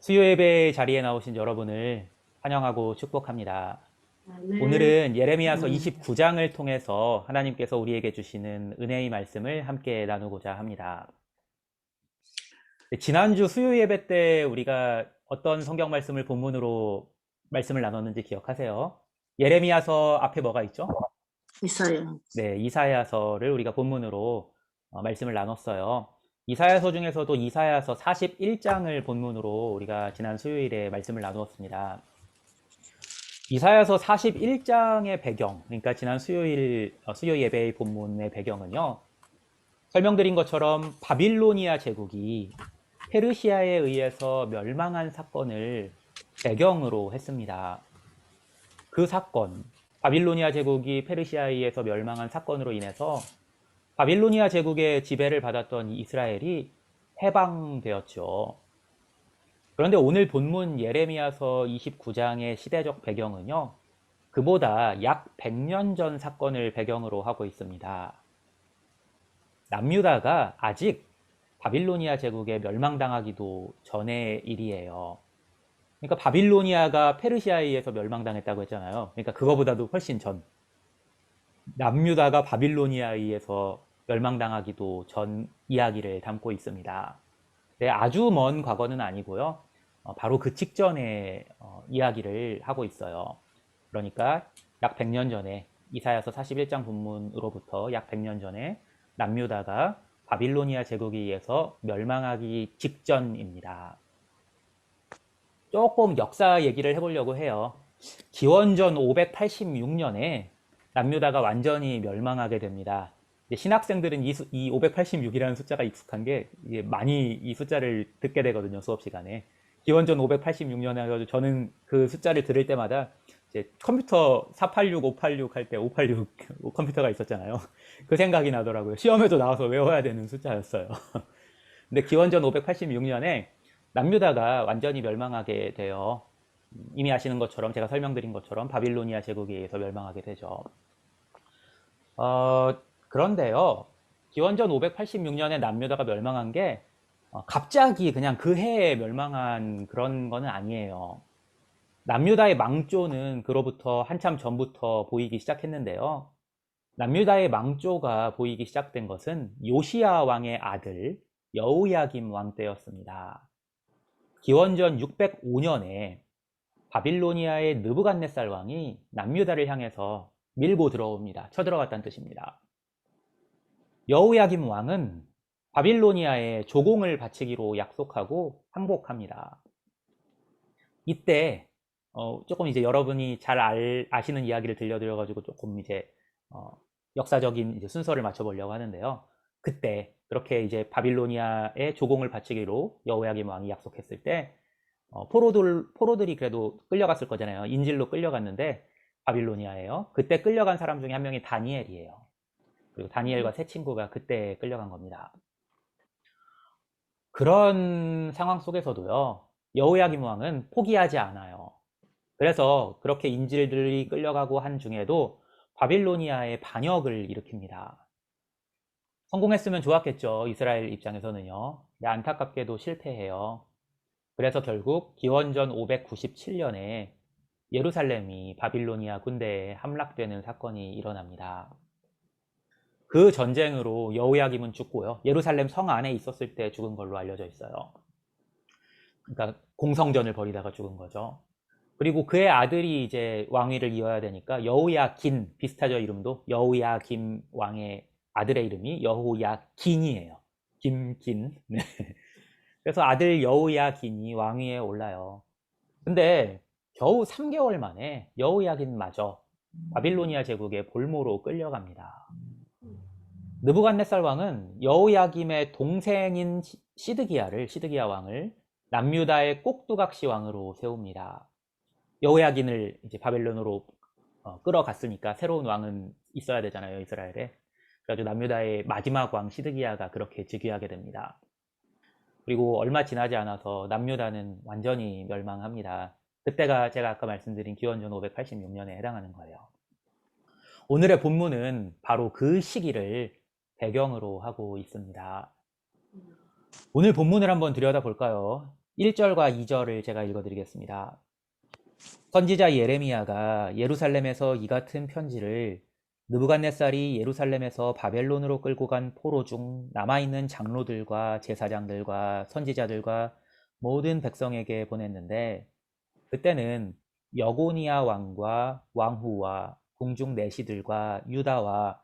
수요 예배 자리에 나오신 여러분을 환영하고 축복합니다. 아멘. 오늘은 예레미야서 음, 29장을 통해서 하나님께서 우리에게 주시는 은혜의 말씀을 함께 나누고자 합니다. 지난주 수요 예배 때 우리가 어떤 성경 말씀을 본문으로 말씀을 나눴는지 기억하세요? 예레미야서 앞에 뭐가 있죠? 있어요. 네, 이사야서를 우리가 본문으로 말씀을 나눴어요. 이사야서 중에서도 이사야서 41장을 본문으로 우리가 지난 수요일에 말씀을 나누었습니다. 이사야서 41장의 배경, 그러니까 지난 수요일 수요 예배의 본문의 배경은요. 설명드린 것처럼 바빌로니아 제국이 페르시아에 의해서 멸망한 사건을 배경으로 했습니다. 그 사건, 바빌로니아 제국이 페르시아에 의해서 멸망한 사건으로 인해서 바빌로니아 제국의 지배를 받았던 이스라엘이 해방되었죠. 그런데 오늘 본문 예레미야서 29장의 시대적 배경은요. 그보다 약 100년 전 사건을 배경으로 하고 있습니다. 남유다가 아직 바빌로니아 제국에 멸망당하기도 전의 일이에요. 그러니까 바빌로니아가 페르시아에 의해서 멸망당했다고 했잖아요. 그러니까 그거보다도 훨씬 전. 남유다가 바빌로니아에 의해서 멸망당하기도 전 이야기를 담고 있습니다. 네, 아주 먼 과거는 아니고요. 바로 그 직전의 이야기를 하고 있어요. 그러니까 약 100년 전에 이사야서 41장 본문으로부터 약 100년 전에 남유다가 바빌로니아 제국에 의해서 멸망하기 직전입니다. 조금 역사 얘기를 해보려고 해요. 기원전 586년에 남유다가 완전히 멸망하게 됩니다. 신학생들은 이 586이라는 숫자가 익숙한 게 많이 이 숫자를 듣게 되거든요, 수업 시간에. 기원전 586년에 해가지고 저는 그 숫자를 들을 때마다 이제 컴퓨터 486, 586 할 때 586 컴퓨터가 있었잖아요. 그 생각이 나더라고요. 시험에도 나와서 외워야 되는 숫자였어요. 근데 기원전 586년에 남유다가 완전히 멸망하게 돼요. 이미 아시는 것처럼 제가 설명드린 것처럼 바빌로니아 제국에 의해서 멸망하게 되죠. 어, 그런데요. 기원전 586년에 남유다가 멸망한 게 갑자기 그냥 그 해에 멸망한 그런 거는 아니에요. 남유다의 망조는 그로부터 한참 전부터 보이기 시작했는데요. 남유다의 망조가 보이기 시작된 것은 요시야 왕의 아들 여우야김 왕 때였습니다. 기원전 605년에 바빌로니아의 느부갓네살 왕이 남유다를 향해서 밀고 들어옵니다. 쳐들어갔다는 뜻입니다. 여우야김 왕은 바빌로니아에 조공을 바치기로 약속하고 항복합니다. 이때 조금 이제 여러분이 잘 아시는 이야기를 들려드려가지고 조금 이제 역사적인 이제 순서를 맞춰보려고 하는데요. 그때 그렇게 이제 바빌로니아에 조공을 바치기로 여호야김 왕이 약속했을 때 포로들이 그래도 끌려갔을 거잖아요. 인질로 끌려갔는데 바빌로니아에요. 그때 끌려간 사람 중에 한 명이 다니엘이에요. 그리고 다니엘과 세 친구가 그때 끌려간 겁니다. 그런 상황 속에서도요. 여호야김 왕은 포기하지 않아요. 그래서 그렇게 인질들이 끌려가고 한 중에도 바빌로니아에 반역을 일으킵니다. 성공했으면 좋았겠죠. 이스라엘 입장에서는요. 근데 안타깝게도 실패해요. 그래서 결국 기원전 597년에 예루살렘이 바빌로니아 군대에 함락되는 사건이 일어납니다. 그 전쟁으로 여호야김은 죽고요. 예루살렘 성 안에 있었을 때 죽은 걸로 알려져 있어요. 그러니까 공성전을 벌이다가 죽은 거죠. 그리고 그의 아들이 이제 왕위를 이어야 되니까 여호야긴 비슷하죠, 이름도. 여호야김 왕의 아들의 이름이 여호야긴이에요. 김긴. 네. 그래서 아들 여호야긴이 왕위에 올라요. 근데 겨우 3개월 만에 여호야긴마저 바빌로니아 제국의 볼모로 끌려갑니다. 느부갓네살 왕은 여호야김의 동생인 시드기야 왕을 남유다의 꼭두각시 왕으로 세웁니다. 여호야긴을 이제 바벨론으로 끌어갔으니까 새로운 왕은 있어야 되잖아요, 이스라엘에. 그래가지고 남유다의 마지막 왕 시드기야가 그렇게 즉위하게 됩니다. 그리고 얼마 지나지 않아서 남유다는 완전히 멸망합니다. 그때가 제가 아까 말씀드린 기원전 586년에 해당하는 거예요. 오늘의 본문은 바로 그 시기를 배경으로 하고 있습니다. 오늘 본문을 한번 들여다볼까요? 1절과 2절을 제가 읽어드리겠습니다. 선지자 예레미야가 예루살렘에서 이 같은 편지를 느부갓네살이 예루살렘에서 바벨론으로 끌고 간 포로 중 남아있는 장로들과 제사장들과 선지자들과 모든 백성에게 보냈는데, 그때는 여고니아 왕과 왕후와 궁중 내시들과 유다와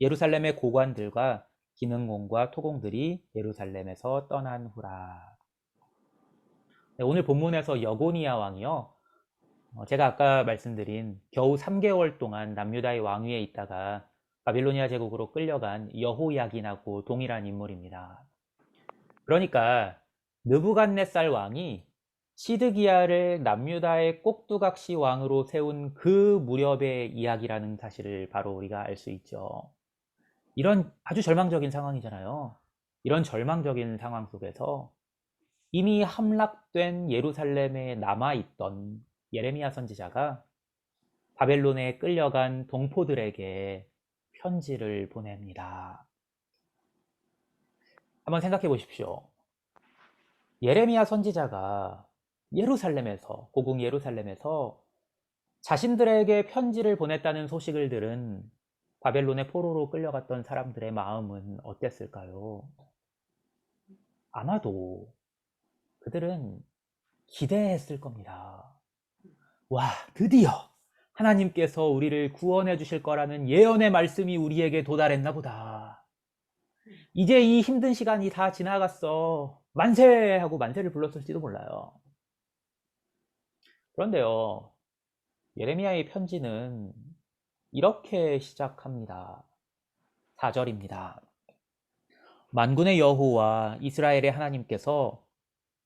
예루살렘의 고관들과 기능공과 토공들이 예루살렘에서 떠난 후라. 네, 오늘 본문에서 여고니아 왕이요, 제가 아까 말씀드린 겨우 3개월 동안 남유다의 왕위에 있다가 바빌로니아 제국으로 끌려간 여호야긴하고 동일한 인물입니다. 그러니까 느부갓네살 왕이 시드기야를 남유다의 꼭두각시 왕으로 세운 그 무렵의 이야기라는 사실을 바로 우리가 알 수 있죠. 이런 아주 절망적인 상황이잖아요. 이런 절망적인 상황 속에서 이미 함락된 예루살렘에 남아있던 예레미야 선지자가 바벨론에 끌려간 동포들에게 편지를 보냅니다. 한번 생각해 보십시오. 예레미야 선지자가 예루살렘에서, 고국 예루살렘에서 자신들에게 편지를 보냈다는 소식을 들은 바벨론의 포로로 끌려갔던 사람들의 마음은 어땠을까요? 아마도 그들은 기대했을 겁니다. 와, 드디어 하나님께서 우리를 구원해 주실 거라는 예언의 말씀이 우리에게 도달했나 보다. 이제 이 힘든 시간이 다 지나갔어. 만세! 하고 만세를 불렀을지도 몰라요. 그런데요, 예레미야의 편지는 이렇게 시작합니다. 4절입니다. 만군의 여호와 이스라엘의 하나님께서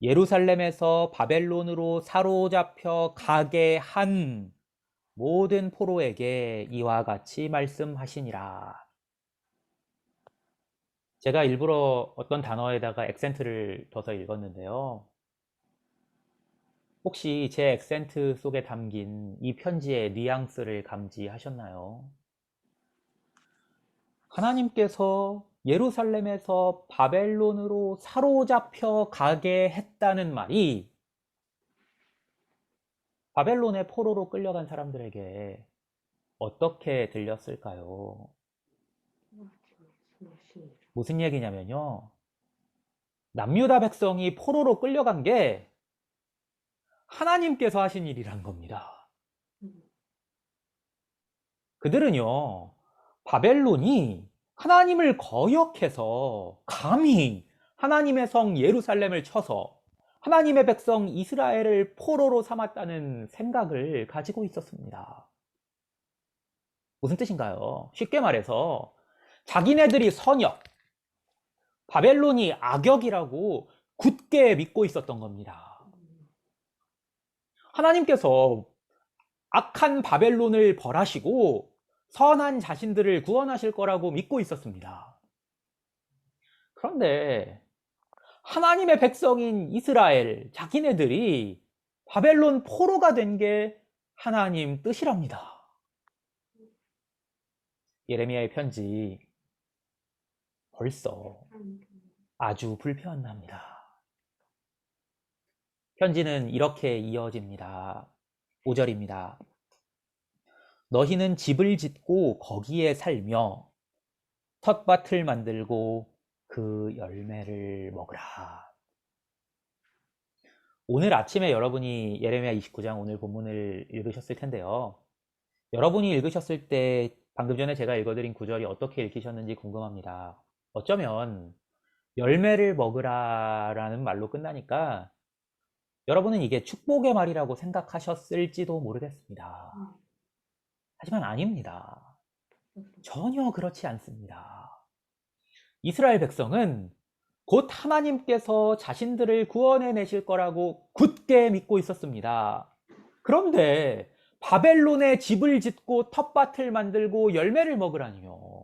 예루살렘에서 바벨론으로 사로잡혀 가게 한 모든 포로에게 이와 같이 말씀하시니라. 제가 일부러 어떤 단어에다가 액센트를 둬서 읽었는데요. 혹시 제 액센트 속에 담긴 이 편지의 뉘앙스를 감지하셨나요? 하나님께서 예루살렘에서 바벨론으로 사로잡혀 가게 했다는 말이 바벨론의 포로로 끌려간 사람들에게 어떻게 들렸을까요? 무슨 얘기냐면요, 남유다 백성이 포로로 끌려간 게 하나님께서 하신 일이란 겁니다. 그들은요, 바벨론이 하나님을 거역해서 감히 하나님의 성 예루살렘을 쳐서 하나님의 백성 이스라엘을 포로로 삼았다는 생각을 가지고 있었습니다. 무슨 뜻인가요? 쉽게 말해서 자기네들이 선역, 바벨론이 악역이라고 굳게 믿고 있었던 겁니다. 하나님께서 악한 바벨론을 벌하시고 선한 자신들을 구원하실 거라고 믿고 있었습니다. 그런데 하나님의 백성인 이스라엘, 자기네들이 바벨론 포로가 된 게 하나님 뜻이랍니다. 예레미야의 편지 벌써 아주 불편합니다. 편지는 이렇게 이어집니다. 5절입니다. 너희는 집을 짓고 거기에 살며 텃밭을 만들고 그 열매를 먹으라. 오늘 아침에 여러분이 예레미야 29장 오늘 본문을 읽으셨을 텐데요. 여러분이 읽으셨을 때 방금 전에 제가 읽어드린 구절이 어떻게 읽히셨는지 궁금합니다. 어쩌면 열매를 먹으라 라는 말로 끝나니까 여러분은 이게 축복의 말이라고 생각하셨을지도 모르겠습니다. 하지만 아닙니다. 전혀 그렇지 않습니다. 이스라엘 백성은 곧 하나님께서 자신들을 구원해 내실 거라고 굳게 믿고 있었습니다. 그런데 바벨론에 집을 짓고 텃밭을 만들고 열매를 먹으라니요.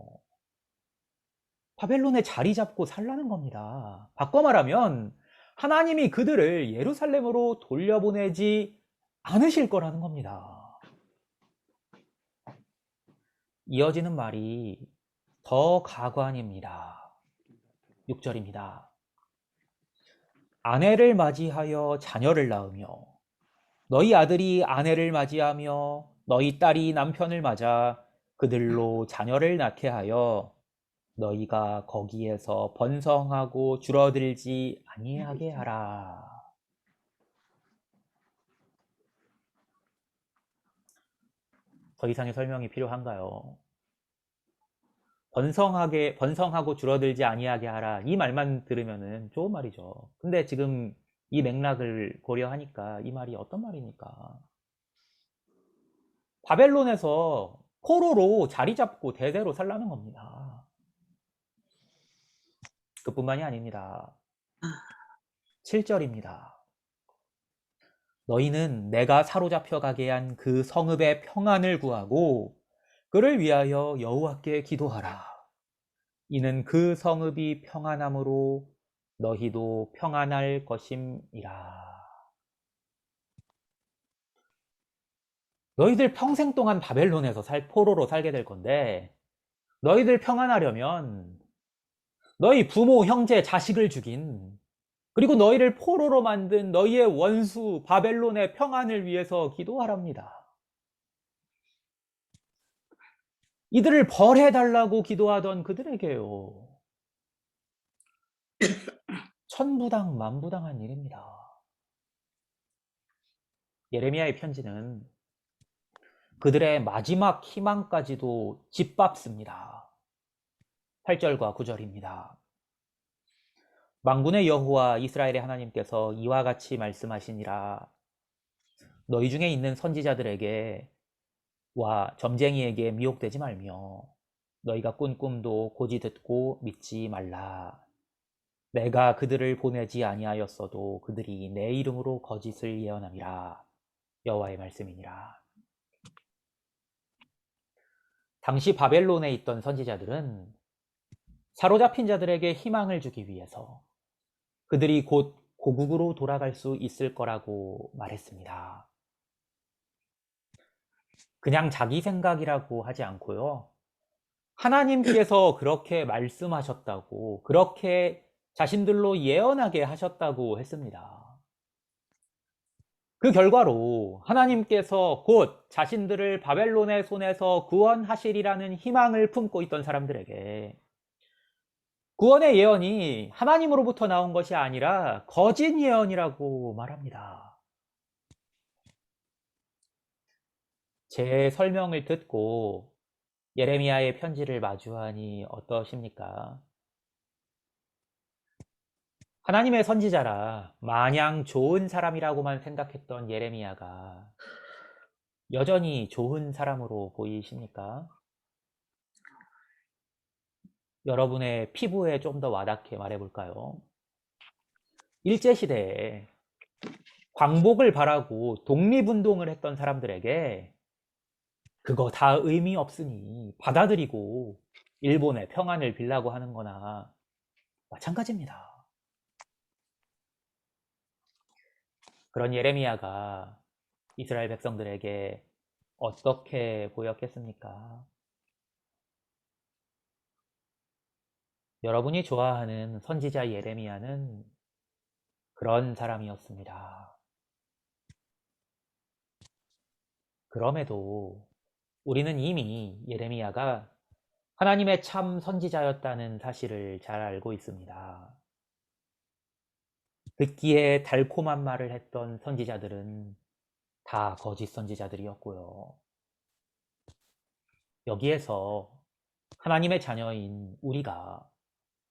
바벨론에 자리 잡고 살라는 겁니다. 바꿔 말하면 하나님이 그들을 예루살렘으로 돌려보내지 않으실 거라는 겁니다. 이어지는 말이 더 가관입니다. 6절입니다. 아내를 맞이하여 자녀를 낳으며 너희 아들이 아내를 맞이하며 너희 딸이 남편을 맞아 그들로 자녀를 낳게 하여 너희가 거기에서 번성하고 줄어들지 아니하게 하라. 더 이상의 설명이 필요한가요? 번성하고 줄어들지 아니하게 하라. 이 말만 들으면은 좋은 말이죠. 근데 지금 이 맥락을 고려하니까 이 말이 어떤 말입니까? 바벨론에서 포로로 자리 잡고 대대로 살라는 겁니다. 그뿐만이 아닙니다. 7절입니다. 너희는 내가 사로잡혀 가게 한 그 성읍의 평안을 구하고 그를 위하여 여호와께 기도하라. 이는 그 성읍이 평안함으로 너희도 평안할 것임이라. 너희들 평생 동안 바벨론에서 포로로 살게 될 건데 너희들 평안하려면 너희 부모, 형제, 자식을 죽인 그리고 너희를 포로로 만든 너희의 원수 바벨론의 평안을 위해서 기도하랍니다. 이들을 벌해달라고 기도하던 그들에게요. 천부당 만부당한 일입니다. 예레미야의 편지는 그들의 마지막 희망까지도 짓밟습니다. 8절과 9절입니다. 만군의 여호와 이스라엘의 하나님께서 이와 같이 말씀하시니라. 너희 중에 있는 선지자들에게 와 점쟁이에게 미혹되지 말며 너희가 꾼 꿈도 고지 듣고 믿지 말라. 내가 그들을 보내지 아니하였어도 그들이 내 이름으로 거짓을 예언함이라. 여호와의 말씀이니라. 당시 바벨론에 있던 선지자들은 사로잡힌 자들에게 희망을 주기 위해서 그들이 곧 고국으로 돌아갈 수 있을 거라고 말했습니다. 그냥 자기 생각이라고 하지 않고요. 하나님께서 그렇게 말씀하셨다고, 그렇게 자신들로 예언하게 하셨다고 했습니다. 그 결과로 하나님께서 곧 자신들을 바벨론의 손에서 구원하시리라는 희망을 품고 있던 사람들에게 구원의 예언이 하나님으로부터 나온 것이 아니라 거짓 예언이라고 말합니다. 제 설명을 듣고 예레미야의 편지를 마주하니 어떠십니까? 하나님의 선지자라 마냥 좋은 사람이라고만 생각했던 예레미야가 여전히 좋은 사람으로 보이십니까? 여러분의 피부에 좀 더 와닿게 말해볼까요? 일제시대에 광복을 바라고 독립운동을 했던 사람들에게 그거 다 의미 없으니 받아들이고 일본의 평안을 빌라고 하는 거나 마찬가지입니다. 그런 예레미야가 이스라엘 백성들에게 어떻게 보였겠습니까? 여러분이 좋아하는 선지자 예레미야는 그런 사람이었습니다. 그럼에도 우리는 이미 예레미야가 하나님의 참 선지자였다는 사실을 잘 알고 있습니다. 듣기에 달콤한 말을 했던 선지자들은 다 거짓 선지자들이었고요. 여기에서 하나님의 자녀인 우리가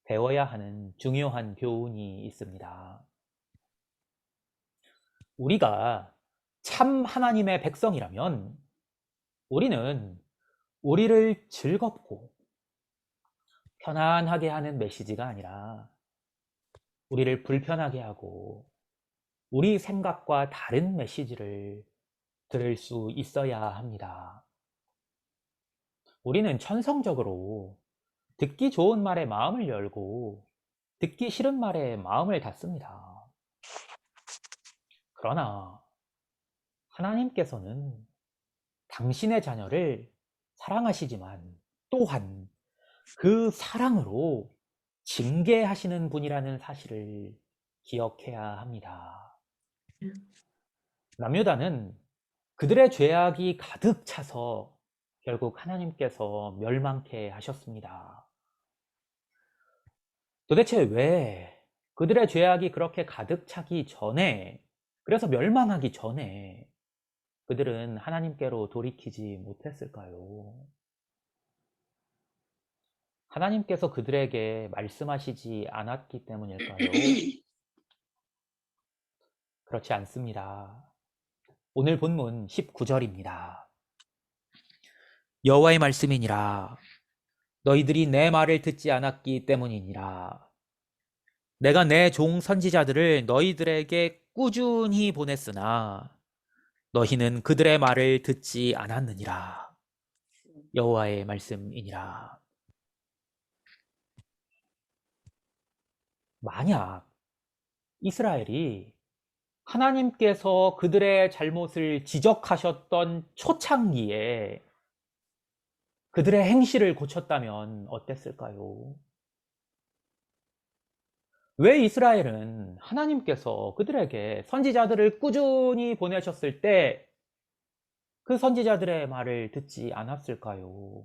배워야 하는 중요한 교훈이 있습니다. 우리가 참 하나님의 백성이라면 우리는 우리를 즐겁고 편안하게 하는 메시지가 아니라 우리를 불편하게 하고 우리 생각과 다른 메시지를 들을 수 있어야 합니다. 우리는 천성적으로 듣기 좋은 말에 마음을 열고 듣기 싫은 말에 마음을 닫습니다. 그러나 하나님께서는 당신의 자녀를 사랑하시지만 또한 그 사랑으로 징계하시는 분이라는 사실을 기억해야 합니다. 남유다는 그들의 죄악이 가득 차서 결국 하나님께서 멸망케 하셨습니다. 도대체 왜 그들의 죄악이 그렇게 가득 차기 전에, 그래서 멸망하기 전에 그들은 하나님께로 돌이키지 못했을까요? 하나님께서 그들에게 말씀하시지 않았기 때문일까요? 그렇지 않습니다. 오늘 본문 19절입니다. 여호와의 말씀이니라. 너희들이 내 말을 듣지 않았기 때문이니라. 내가 내 종 선지자들을 너희들에게 꾸준히 보냈으나 너희는 그들의 말을 듣지 않았느니라. 여호와의 말씀이니라. 만약 이스라엘이 하나님께서 그들의 잘못을 지적하셨던 초창기에 그들의 행실을 고쳤다면 어땠을까요? 왜 이스라엘은 하나님께서 그들에게 선지자들을 꾸준히 보내셨을 때 그 선지자들의 말을 듣지 않았을까요?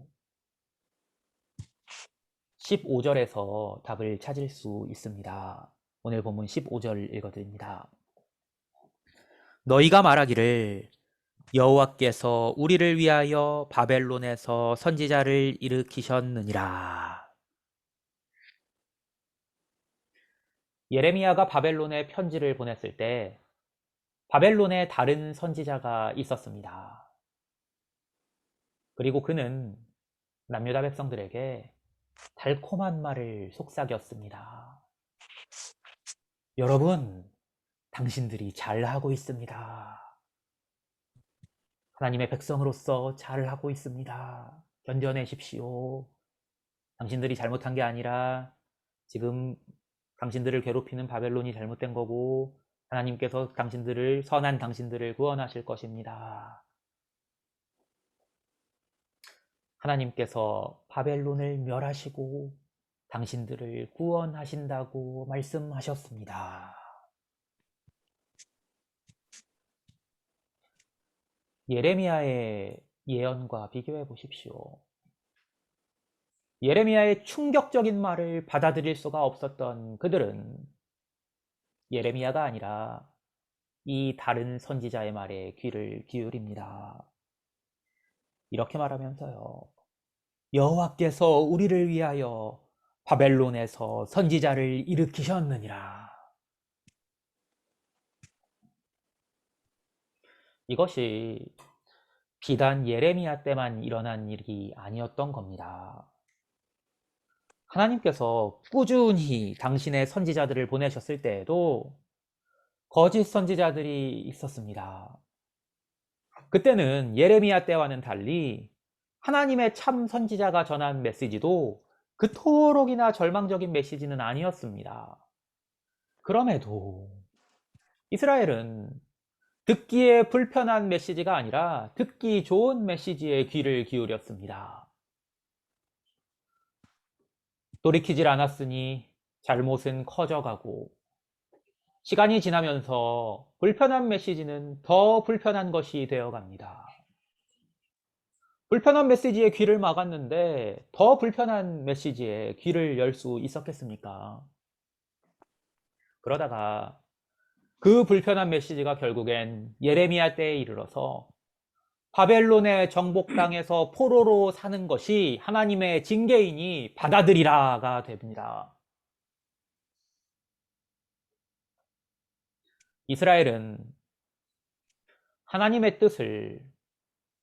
15절에서 답을 찾을 수 있습니다. 오늘 본문 15절 읽어드립니다. 너희가 말하기를 여호와께서 우리를 위하여 바벨론에서 선지자를 일으키셨느니라. 예레미야가 바벨론에 편지를 보냈을 때 바벨론에 다른 선지자가 있었습니다. 그리고 그는 남유다 백성들에게 달콤한 말을 속삭였습니다. 여러분, 당신들이 잘하고 있습니다. 하나님의 백성으로서 잘하고 있습니다. 견뎌내십시오. 당신들이 잘못한 게 아니라 지금 당신들을 괴롭히는 바벨론이 잘못된 거고 하나님께서 선한 당신들을 구원하실 것입니다. 하나님께서 바벨론을 멸하시고 당신들을 구원하신다고 말씀하셨습니다. 예레미야의 예언과 비교해 보십시오. 예레미야의 충격적인 말을 받아들일 수가 없었던 그들은 예레미야가 아니라 이 다른 선지자의 말에 귀를 기울입니다. 이렇게 말하면서요. 여호와께서 우리를 위하여 바벨론에서 선지자를 일으키셨느니라. 이것이 비단 예레미야 때만 일어난 일이 아니었던 겁니다. 하나님께서 꾸준히 당신의 선지자들을 보내셨을 때에도 거짓 선지자들이 있었습니다. 그때는 예레미야 때와는 달리 하나님의 참 선지자가 전한 메시지도 그토록이나 절망적인 메시지는 아니었습니다. 그럼에도 이스라엘은 듣기에 불편한 메시지가 아니라 듣기 좋은 메시지에 귀를 기울였습니다. 돌이키질 않았으니 잘못은 커져가고 시간이 지나면서 불편한 메시지는 더 불편한 것이 되어갑니다. 불편한 메시지에 귀를 막았는데 더 불편한 메시지에 귀를 열 수 있었겠습니까? 그러다가 그 불편한 메시지가 결국엔 예레미야 때에 이르러서 바벨론의 정복당에서 포로로 사는 것이 하나님의 징계이니 받아들이라가 됩니다. 이스라엘은 하나님의 뜻을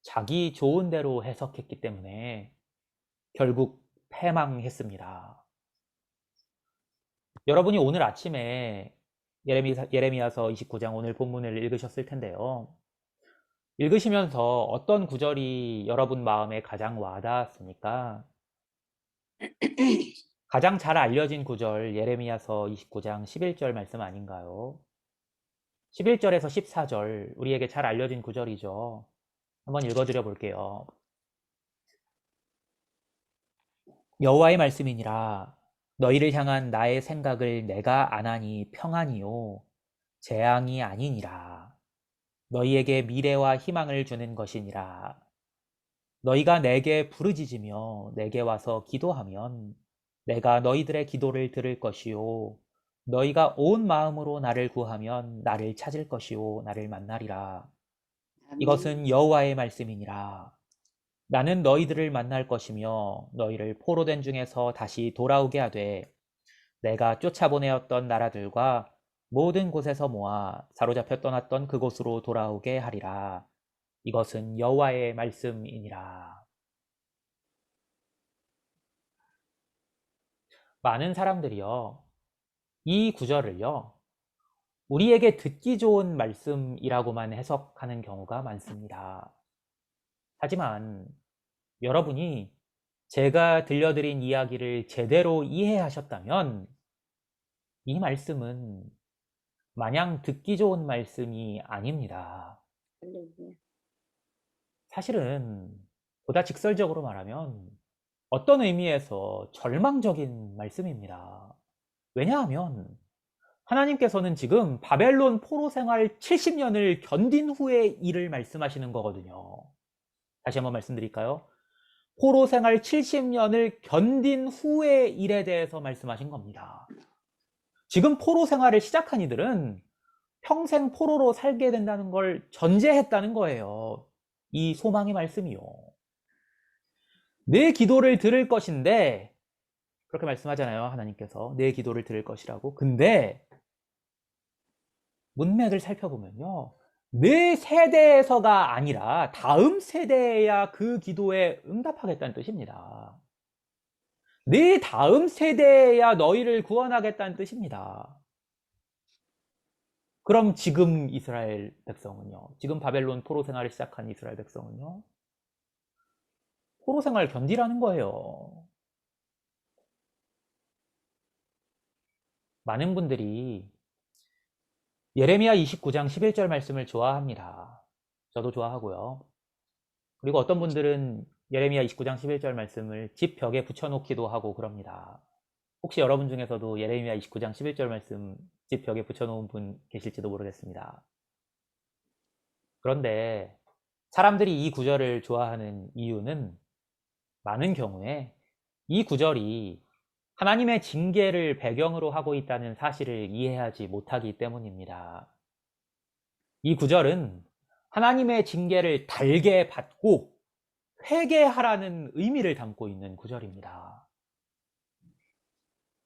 자기 좋은 대로 해석했기 때문에 결국 패망했습니다. 여러분이 오늘 아침에 예레미야서 29장 오늘 본문을 읽으셨을 텐데요. 읽으시면서 어떤 구절이 여러분 마음에 가장 와닿았습니까? 가장 잘 알려진 구절 예레미야서 29장 11절 말씀 아닌가요? 11절에서 14절 우리에게 잘 알려진 구절이죠. 한번 읽어드려 볼게요. 여호와의 말씀이니라. 너희를 향한 나의 생각을 내가 안하니 평안이요 재앙이 아니니라. 너희에게 미래와 희망을 주는 것이니라. 너희가 내게 부르짖으며 내게 와서 기도하면 내가 너희들의 기도를 들을 것이요 너희가 온 마음으로 나를 구하면 나를 찾을 것이요 나를 만나리라. 아멘. 이것은 여호와의 말씀이니라. 나는 너희들을 만날 것이며 너희를 포로된 중에서 다시 돌아오게 하되 내가 쫓아보내었던 나라들과 모든 곳에서 모아 사로잡혀 떠났던 그곳으로 돌아오게 하리라. 이것은 여호와의 말씀이니라. 많은 사람들이요, 이 구절을요, 우리에게 듣기 좋은 말씀이라고만 해석하는 경우가 많습니다. 하지만 여러분이 제가 들려드린 이야기를 제대로 이해하셨다면 이 말씀은 마냥 듣기 좋은 말씀이 아닙니다. 할렐루야. 사실은 보다 직설적으로 말하면 어떤 의미에서 절망적인 말씀입니다. 왜냐하면 하나님께서는 지금 바벨론 포로 생활 70년을 견딘 후의 일을 말씀하시는 거거든요. 다시 한번 말씀드릴까요? 포로 생활 70년을 견딘 후의 일에 대해서 말씀하신 겁니다. 지금 포로 생활을 시작한 이들은 평생 포로로 살게 된다는 걸 전제했다는 거예요. 이 소망의 말씀이요. 내 기도를 들을 것인데, 그렇게 말씀하잖아요. 하나님께서 내 기도를 들을 것이라고. 근데 문맥을 살펴보면요, 내 세대에서가 아니라 다음 세대에야 그 기도에 응답하겠다는 뜻입니다. 내 다음 세대에야 너희를 구원하겠다는 뜻입니다. 그럼 지금 이스라엘 백성은요, 지금 바벨론 포로 생활을 시작한 이스라엘 백성은요, 포로 생활 견디라는 거예요. 많은 분들이 예레미야 29장 11절 말씀을 좋아합니다. 저도 좋아하고요. 그리고 어떤 분들은 예레미야 29장 11절 말씀을 집 벽에 붙여놓기도 하고 그럽니다. 혹시 여러분 중에서도 예레미야 29장 11절 말씀 집 벽에 붙여놓은 분 계실지도 모르겠습니다. 그런데 사람들이 이 구절을 좋아하는 이유는 많은 경우에 이 구절이 하나님의 징계를 배경으로 하고 있다는 사실을 이해하지 못하기 때문입니다. 이 구절은 하나님의 징계를 달게 받고 회개하라는 의미를 담고 있는 구절입니다.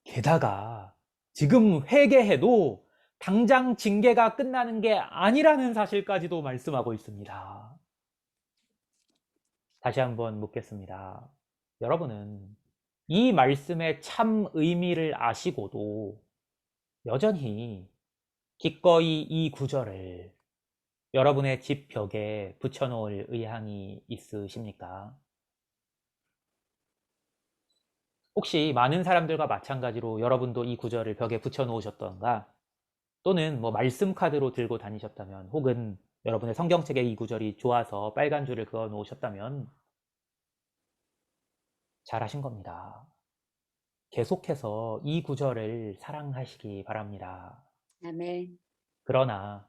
게다가 지금 회개해도 당장 징계가 끝나는 게 아니라는 사실까지도 말씀하고 있습니다. 다시 한번 묻겠습니다. 여러분은 이 말씀의 참 의미를 아시고도 여전히 기꺼이 이 구절을 여러분의 집 벽에 붙여놓을 의향이 있으십니까? 혹시 많은 사람들과 마찬가지로 여러분도 이 구절을 벽에 붙여놓으셨던가, 또는 뭐 말씀 카드로 들고 다니셨다면, 혹은 여러분의 성경책에 이 구절이 좋아서 빨간 줄을 그어 놓으셨다면 잘하신 겁니다. 계속해서 이 구절을 사랑하시기 바랍니다. 아멘. 그러나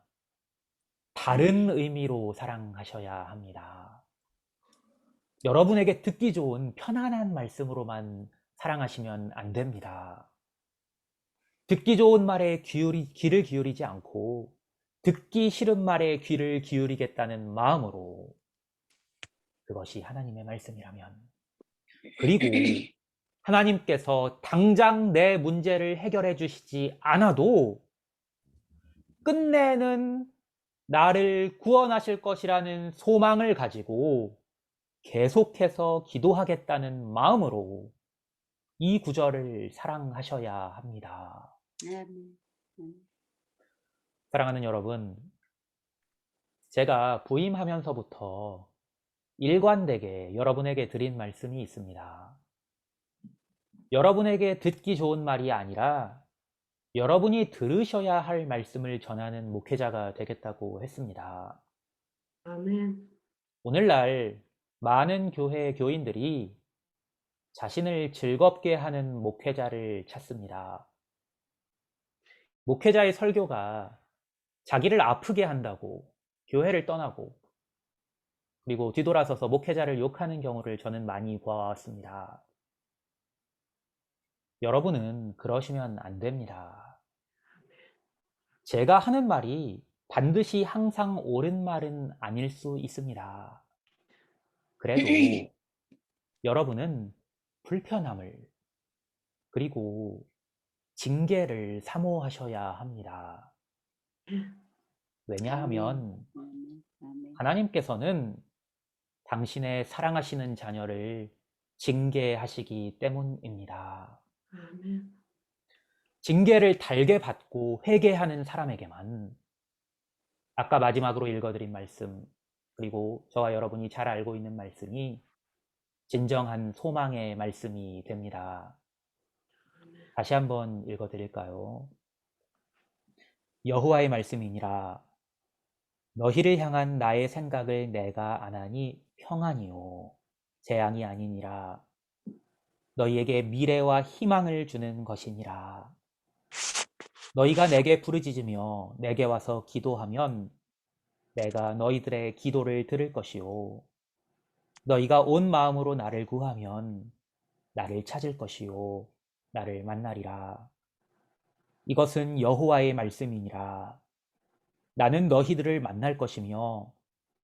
다른 의미로 사랑하셔야 합니다. 여러분에게 듣기 좋은 편안한 말씀으로만 사랑하시면 안 됩니다. 듣기 좋은 말에 귀를 기울이지 않고 듣기 싫은 말에 귀를 기울이겠다는 마음으로, 그것이 하나님의 말씀이라면, 그리고 하나님께서 당장 내 문제를 해결해 주시지 않아도 끝내는 나를 구원하실 것이라는 소망을 가지고 계속해서 기도하겠다는 마음으로 이 구절을 사랑하셔야 합니다. 아멘. 사랑하는 여러분, 제가 부임하면서부터 일관되게 여러분에게 드린 말씀이 있습니다. 여러분에게 듣기 좋은 말이 아니라 여러분이 들으셔야 할 말씀을 전하는 목회자가 되겠다고 했습니다. 아멘. 오늘날 많은 교회 교인들이 자신을 즐겁게 하는 목회자를 찾습니다. 목회자의 설교가 자기를 아프게 한다고 교회를 떠나고 그리고 뒤돌아서서 목회자를 욕하는 경우를 저는 많이 보아왔습니다. 여러분은 그러시면 안 됩니다. 제가 하는 말이 반드시 항상 옳은 말은 아닐 수 있습니다. 그래도 여러분은 불편함을 그리고 징계를 사모하셔야 합니다. 왜냐하면 아멘. 아멘. 하나님께서는 당신의 사랑하시는 자녀를 징계하시기 때문입니다. 아멘. 징계를 달게 받고 회개하는 사람에게만 아까 마지막으로 읽어드린 말씀 그리고 저와 여러분이 잘 알고 있는 말씀이 진정한 소망의 말씀이 됩니다. 다시 한번 읽어드릴까요? 여호와의 말씀이니라. 너희를 향한 나의 생각을 내가 아나니 평안이요 재앙이 아니니라. 너희에게 미래와 희망을 주는 것이니라. 너희가 내게 부르짖으며 내게 와서 기도하면 내가 너희들의 기도를 들을 것이요 너희가 온 마음으로 나를 구하면 나를 찾을 것이요 나를 만나리라. 이것은 여호와의 말씀이니라. 나는 너희들을 만날 것이며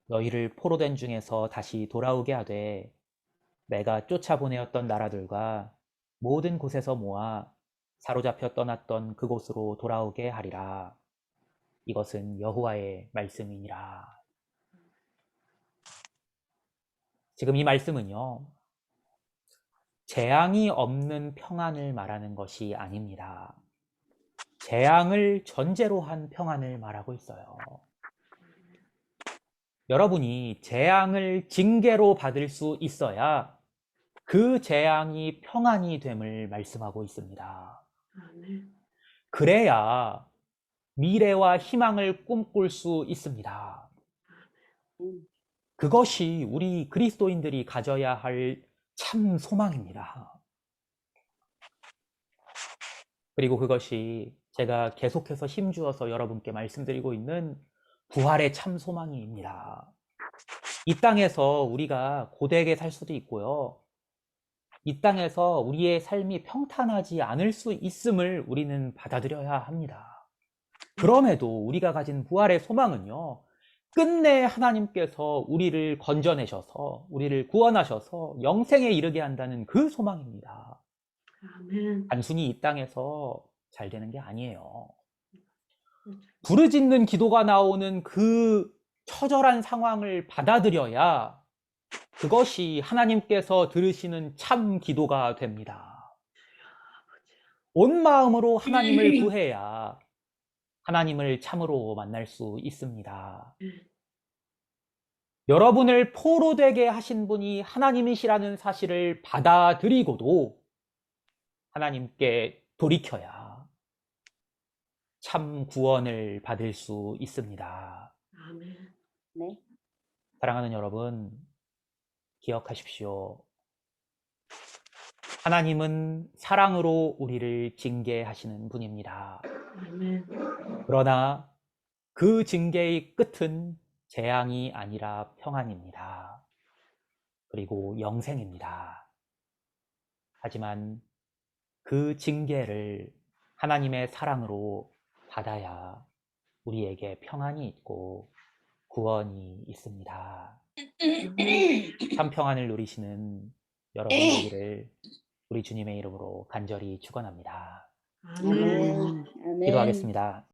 너희를 포로된 중에서 다시 돌아오게 하되 내가 쫓아보내었던 나라들과 모든 곳에서 모아 사로잡혀 떠났던 그곳으로 돌아오게 하리라. 이것은 여호와의 말씀이니라. 지금 이 말씀은요, 재앙이 없는 평안을 말하는 것이 아닙니다. 재앙을 전제로 한 평안을 말하고 있어요. 여러분이 재앙을 징계로 받을 수 있어야 그 재앙이 평안이 됨을 말씀하고 있습니다. 아멘. 그래야 미래와 희망을 꿈꿀 수 있습니다. 그것이 우리 그리스도인들이 가져야 할 참 소망입니다. 그리고 그것이 제가 계속해서 힘주어서 여러분께 말씀드리고 있는 부활의 참 소망입니다. 이 땅에서 우리가 고되게 살 수도 있고요. 이 땅에서 우리의 삶이 평탄하지 않을 수 있음을 우리는 받아들여야 합니다. 그럼에도 우리가 가진 부활의 소망은요, 끝내 하나님께서 우리를 건져내셔서 우리를 구원하셔서 영생에 이르게 한다는 그 소망입니다. 아멘. 단순히 이 땅에서 잘 되는 게 아니에요. 부르짖는 기도가 나오는 그 처절한 상황을 받아들여야 그것이 하나님께서 들으시는 참 기도가 됩니다. 온 마음으로 하나님을 구해야 하나님을 참으로 만날 수 있습니다. 여러분을 포로되게 하신 분이 하나님이시라는 사실을 받아들이고도 하나님께 돌이켜야 참 구원을 받을 수 있습니다. 아멘. 네. 사랑하는 여러분, 기억하십시오. 하나님은 사랑으로 우리를 징계하시는 분입니다. 아멘. 그러나 그 징계의 끝은 재앙이 아니라 평안입니다. 그리고 영생입니다. 하지만 그 징계를 하나님의 사랑으로 받아야 우리에게 평안이 있고 구원이 있습니다. 참 평안을 누리시는 여러분 되기를 우리 주님의 이름으로 간절히 축원합니다. 아멘. 아멘. 기도하겠습니다.